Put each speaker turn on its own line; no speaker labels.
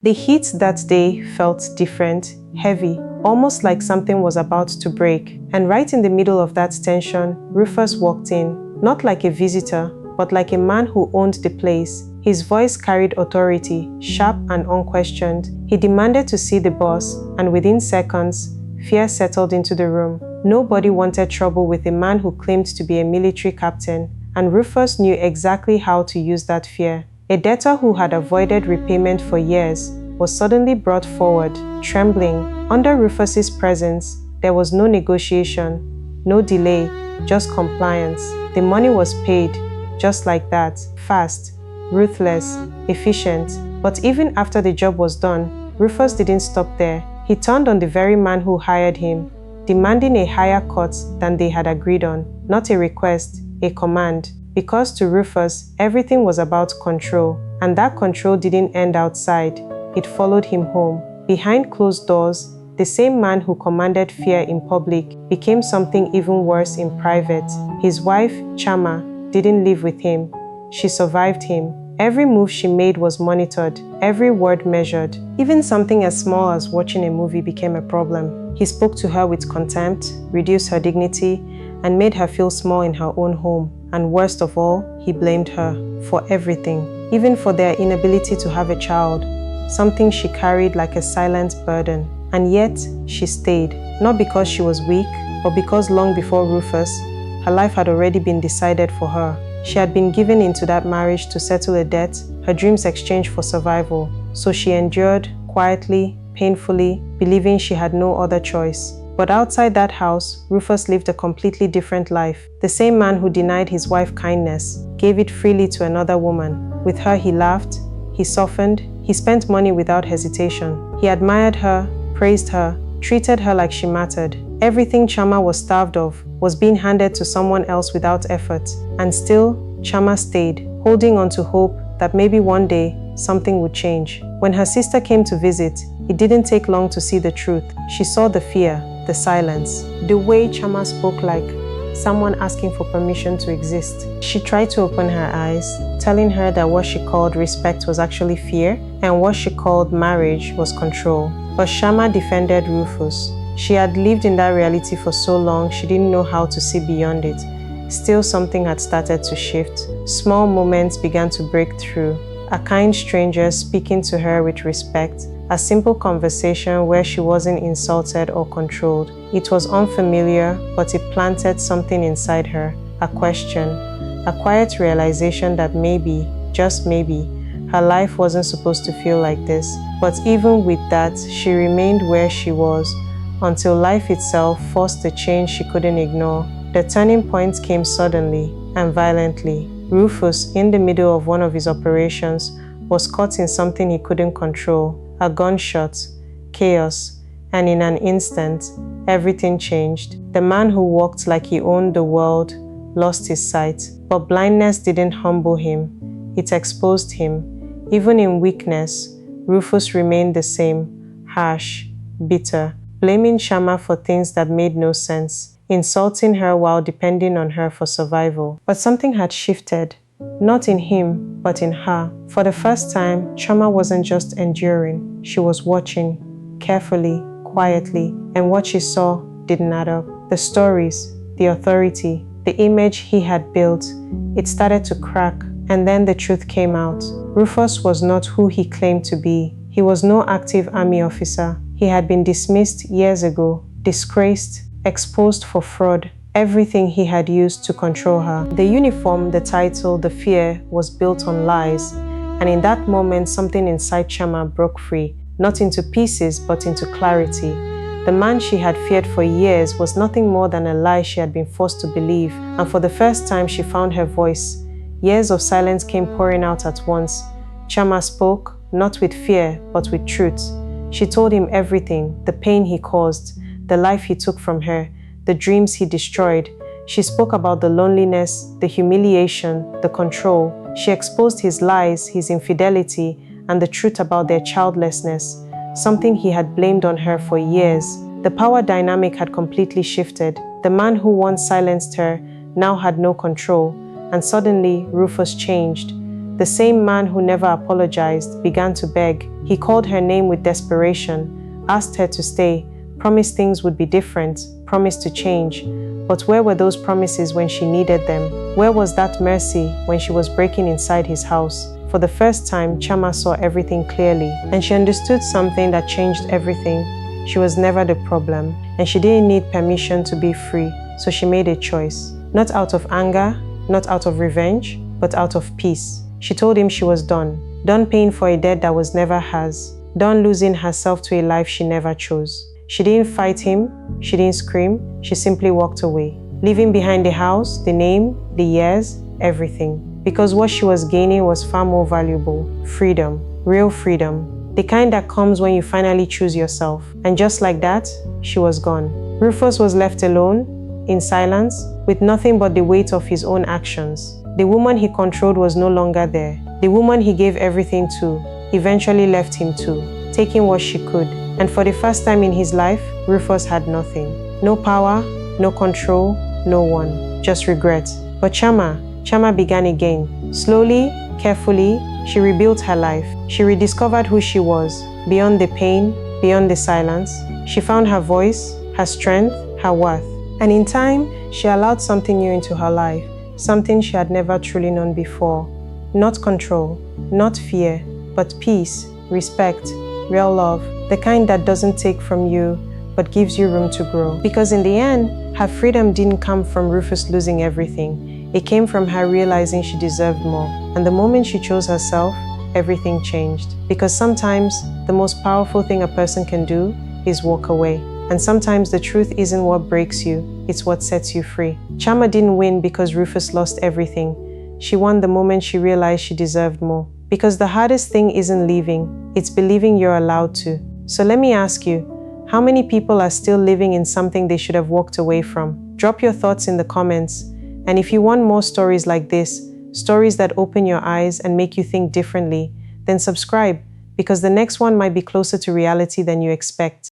The heat that day felt different, heavy, almost like something was about to break. And right in the middle of that tension, Rufus walked in, not like a visitor, but like a man who owned the place. His voice carried authority, sharp and unquestioned. He demanded to see the boss, and within seconds, fear settled into the room. Nobody wanted trouble with a man who claimed to be a military captain, and Rufus knew exactly how to use that fear. A debtor who had avoided repayment for years was suddenly brought forward, trembling. Under Rufus's presence, there was no negotiation, no delay, just compliance. The money was paid, just like that, fast, ruthless, efficient. But even after the job was done, Rufus didn't stop there. He turned on the very man who hired him, demanding a higher cut than they had agreed on, not a request, a command. Because to Rufus, everything was about control, and that control didn't end outside. It followed him home. Behind closed doors, the same man who commanded fear in public became something even worse in private. His wife, Chama, didn't live with him. She survived him. Every move she made was monitored, every word measured. Even something as small as watching a movie became a problem. He spoke to her with contempt, reduced her dignity, and made her feel small in her own home. And worst of all, he blamed her for everything, even for their inability to have a child, something she carried like a silent burden. And yet, she stayed, not because she was weak, but because long before Rufus, her life had already been decided for her. She had been given into that marriage to settle a debt, her dreams exchanged for survival. So she endured, quietly, painfully, believing she had no other choice. But outside that house, Rufus lived a completely different life. The same man who denied his wife kindness gave it freely to another woman. With her he laughed, he softened, he spent money without hesitation. He admired her, praised her, treated her like she mattered. Everything Chama was starved of was being handed to someone else without effort. And still, Chama stayed, holding on to hope that maybe one day something would change. When her sister came to visit, it didn't take long to see the truth. She saw the fear, the silence, the way Chama spoke like someone asking for permission to exist. She tried to open her eyes, telling her that what she called respect was actually fear, and what she called marriage was control. But Chama defended Rufus. She had lived in that reality for so long, she didn't know how to see beyond it. Still, something had started to shift. Small moments began to break through. A kind stranger speaking to her with respect, a simple conversation where she wasn't insulted or controlled. It was unfamiliar, but it planted something inside her, a question, a quiet realization that maybe, just maybe, her life wasn't supposed to feel like this. But even with that, she remained where she was, until life itself forced a change she couldn't ignore. The turning point came suddenly and violently. Rufus, in the middle of one of his operations, was caught in something he couldn't control. A gunshot, chaos, and in an instant, everything changed. The man who walked like he owned the world lost his sight. But blindness didn't humble him. It exposed him. Even in weakness, Rufus remained the same, harsh, bitter, blaming Chama for things that made no sense, insulting her while depending on her for survival. But something had shifted, not in him, but in her. For the first time, Chama wasn't just enduring, she was watching, carefully, quietly, and what she saw didn't add up. The stories, the authority, the image he had built, it started to crack, and then the truth came out. Rufus was not who he claimed to be. He was no active army officer. He had been dismissed years ago, disgraced, exposed for fraud, everything he had used to control her. The uniform, the title, the fear was built on lies. And in that moment, something inside Chama broke free, not into pieces, but into clarity. The man she had feared for years was nothing more than a lie she had been forced to believe. And for the first time, she found her voice. Years of silence came pouring out at once. Chama spoke, not with fear, but with truth. She told him everything, the pain he caused, the life he took from her, the dreams he destroyed. She spoke about the loneliness, the humiliation, the control. She exposed his lies, his infidelity, and the truth about their childlessness, something he had blamed on her for years. The power dynamic had completely shifted. The man who once silenced her now had no control, and suddenly Rufus changed. The same man who never apologized began to beg. He called her name with desperation, asked her to stay, promised things would be different, promised to change. But where were those promises when she needed them? Where was that mercy when she was breaking inside his house? For the first time, Chama saw everything clearly, and she understood something that changed everything. She was never the problem, and she didn't need permission to be free, so she made a choice. Not out of anger, not out of revenge, but out of peace. She told him she was done paying for a debt that was never hers, done losing herself to a life she never chose. She didn't fight him, she didn't scream, she simply walked away, leaving behind the house, the name, the years, everything. Because what she was gaining was far more valuable: freedom, real freedom, the kind that comes when you finally choose yourself. And just like that, she was gone. Rufus was left alone, in silence, with nothing but the weight of his own actions. The woman he controlled was no longer there. The woman he gave everything to eventually left him too, taking what she could. And for the first time in his life, Rufus had nothing. No power, no control, no one, just regret. But Chama began again. Slowly, carefully, she rebuilt her life. She rediscovered who she was, beyond the pain, beyond the silence. She found her voice, her strength, her worth. And in time, she allowed something new into her life, something she had never truly known before. Not control, not fear, but peace, respect, real love, the kind that doesn't take from you, but gives you room to grow. Because in the end, her freedom didn't come from Rufus losing everything. It came from her realizing she deserved more. And the moment she chose herself, everything changed. Because sometimes, the most powerful thing a person can do is walk away. And sometimes the truth isn't what breaks you, it's what sets you free. Chama didn't win because Rufus lost everything. She won the moment she realized she deserved more. Because the hardest thing isn't leaving, it's believing you're allowed to. So let me ask you, how many people are still living in something they should have walked away from? Drop your thoughts in the comments. And if you want more stories like this, stories that open your eyes and make you think differently, then subscribe, because the next one might be closer to reality than you expect.